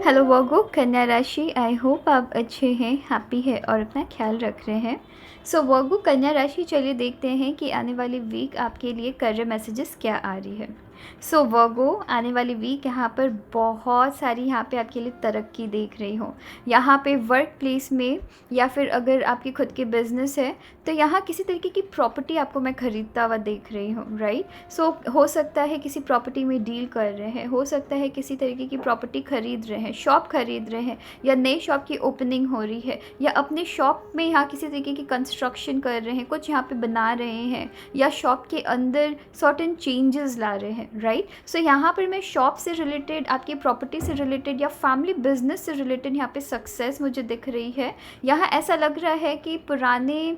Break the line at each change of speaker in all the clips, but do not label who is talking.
Hello वर्गो कन्या राशि, I hope आप अच्छे हैं, हैप्पी है और अपना ख्याल रख रहे हैं। सो वर्गो कन्या राशि, चलिए देखते हैं कि आने वाली वीक आपके लिए करियर मैसेजेस क्या आ रही है। सो वर्गो, आने वाली वीक यहाँ पर बहुत सारी यहाँ पे आपके लिए तरक्की देख रही हूँ। यहाँ पे वर्क प्लेस में या फिर अगर आपकी खुद की बिजनेस है तो यहाँ किसी तरीके की प्रॉपर्टी आपको मैं ख़रीदता हुआ देख रही हूँ, राइट। सो हो सकता है किसी प्रॉपर्टी में डील कर रहे हैं, हो सकता है किसी तरीके की प्रॉपर्टी खरीद रहे हैं, शॉप खरीद रहे हैं, या नई शॉप की ओपनिंग हो रही है, या अपने शॉप में यहाँ किसी तरीके की कंस्ट्रक्शन कर रहे हैं, कुछ यहाँ पे बना रहे हैं, या शॉप के अंदर सर्टेन चेंजेस ला रहे हैं, राइट। सो यहाँ पर मैं शॉप से रिलेटेड, आपकी प्रॉपर्टी से रिलेटेड या फैमिली बिजनेस से रिलेटेड यहाँ पे सक्सेस मुझे दिख रही है। यहाँ ऐसा लग रहा है कि पुराने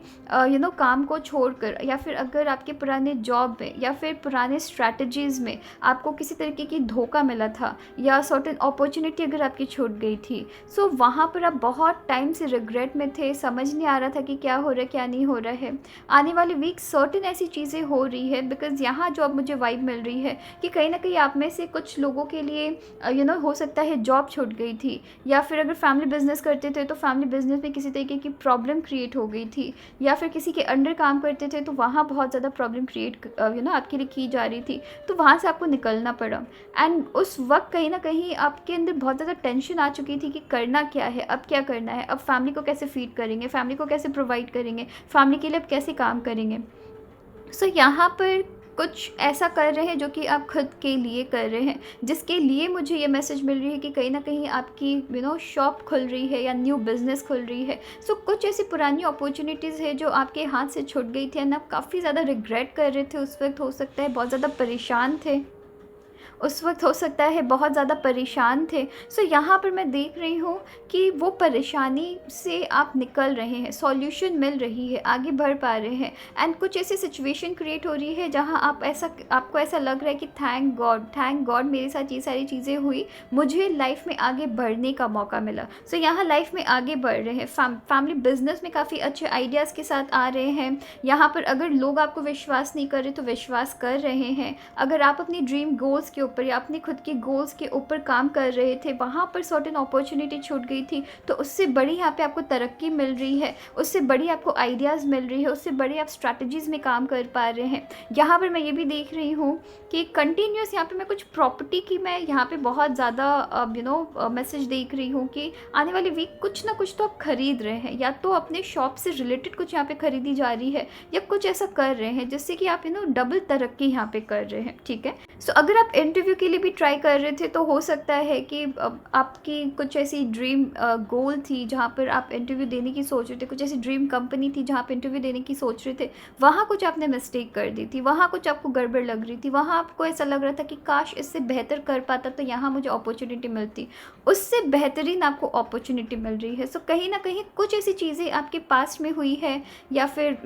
काम को छोड़कर, या फिर अगर आपके पुराने जॉब में या फिर पुराने स्ट्रैटेजीज़ में आपको किसी तरीके की धोखा मिला था या सर्टेन अपॉर्चुनिटी अगर आपकी छूट गई थी, सो वहाँ पर आप बहुत टाइम से रिग्रेट में थे, समझ नहीं आ रहा था कि क्या हो रहा है क्या नहीं हो रहा है। आने वाली वीक सर्टेन ऐसी चीज़ें हो रही है, बिकॉज़ यहाँ जो अब मुझे वाइब मिल रही है कि कहीं ना कहीं आप में से कुछ लोगों के लिए हो सकता है जॉब छूट गई थी, या फिर अगर फैमिली बिजनेस करते थे तो फैमिली बिजनेस में किसी तरीके की प्रॉब्लम क्रिएट हो गई थी, या फिर किसी के अंडर काम करते थे तो वहाँ बहुत ज़्यादा प्रॉब्लम क्रिएट आपके लिए की जा रही थी, तो वहाँ से आपको निकलना पड़ा। एंड उस वक्त कहीं ना कहीं आपके अंदर बहुत ज़्यादा टेंशन आ चुकी थी कि करना क्या है, अब क्या करना है, अब फैमिली को कैसे फीड करेंगे, फैमिली को कैसे प्रोवाइड करेंगे, फैमिली के लिए अब कैसे काम करेंगे। सो यहाँ पर कुछ ऐसा कर रहे हैं जो कि आप खुद के लिए कर रहे हैं, जिसके लिए मुझे ये मैसेज मिल रही है कि कहीं ना कहीं आपकी शॉप खुल रही है या न्यू बिज़नेस खुल रही है। सो कुछ ऐसी पुरानी अपॉर्चुनिटीज़ है जो आपके हाथ से छूट गई थी एंड आप काफ़ी ज़्यादा रिग्रेट कर रहे थे उस वक्त, हो सकता है बहुत ज़्यादा परेशान थे उस वक्त, हो सकता है बहुत ज़्यादा परेशान थे। सो यहाँ पर मैं देख रही हूँ कि वो परेशानी से आप निकल रहे हैं, सॉल्यूशन मिल रही है, आगे बढ़ पा रहे हैं। एंड कुछ ऐसी सिचुएशन क्रिएट हो रही है जहाँ आपको ऐसा लग रहा है कि थैंक गॉड मेरे साथ ये सारी चीज़ें हुई, मुझे लाइफ में आगे बढ़ने का मौका मिला। सो यहाँ लाइफ में आगे बढ़ रहे हैं, फैमिली बिजनेस में काफ़ी अच्छे आइडियाज़ के साथ आ रहे हैं। यहाँ पर अगर लोग आपको विश्वास नहीं कर रहे तो विश्वास कर रहे हैं। अगर आप अपनी ड्रीम गोल्स के ऊपर या अपने खुद की गोल्स के ऊपर काम कर रहे थे, वहाँ पर सर्टेन अपॉर्चुनिटी छूट गई थी, तो उससे बड़ी यहाँ पे आपको तरक्की मिल रही है, उससे बड़ी आपको आइडियाज़ मिल रही है, उससे बड़ी आप स्ट्रैटेजीज़ में काम कर पा रहे हैं। यहाँ पर मैं ये भी देख रही हूँ कि कंटिन्यूस यहाँ पे मैं कुछ प्रॉपर्टी की मैं यहाँ पे बहुत ज़्यादा मैसेज देख रही हूँ कि आने वाली वीक कुछ ना कुछ तो आप खरीद रहे हैं, या तो अपने शॉप से रिलेटेड कुछ यहाँ पे खरीदी जा रही है, या कुछ ऐसा कर रहे हैं जिससे कि आप डबल तरक्की यहाँ पे कर रहे हैं, ठीक है। सो अगर आप इंटरव्यू के लिए भी ट्राई कर रहे थे तो हो सकता है कि आपकी कुछ ऐसी ड्रीम गोल थी जहाँ पर आप इंटरव्यू देने की सोच रहे थे, कुछ ऐसी ड्रीम कंपनी थी जहाँ पर इंटरव्यू देने की सोच रहे थे, वहाँ कुछ आपने मिस्टेक कर दी थी, वहाँ कुछ आपको गड़बड़ लग रही थी, वहाँ आपको ऐसा लग रहा था कि काश इससे बेहतर कर पाता तो यहाँ मुझे अपॉर्चुनिटी मिलती, उससे बेहतरीन आपको अपॉर्चुनिटी मिल रही है। सो कहीं ना कहीं कुछ ऐसी चीज़ें आपके पास में हुई है या फिर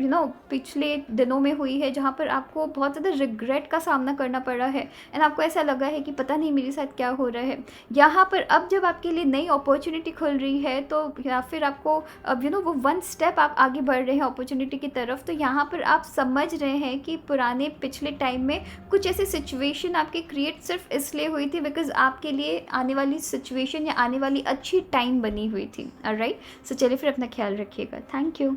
पिछले दिनों में हुई है जहाँ पर आपको बहुत ज़्यादा रिग्रेट का सामना करना पड़ा है, एंड आपको ऐसा लगा है कि पता नहीं मेरे साथ क्या हो रहा है। यहाँ पर अब जब आपके लिए नई अपॉर्चुनिटी खुल रही है तो या फिर आपको अब वो वन स्टेप आप आगे बढ़ रहे हैं अपॉर्चुनिटी की तरफ, तो यहाँ पर आप समझ रहे हैं कि पुराने पिछले टाइम में कुछ ऐसी सिचुएशन आपके क्रिएट सिर्फ इसलिए हुई थी बिकॉज आपके लिए आने वाली सिचुएशन या आने वाली अच्छी टाइम बनी हुई थी। ऑलराइट, सो चलिए फिर अपना ख्याल रखिएगा। Thank you.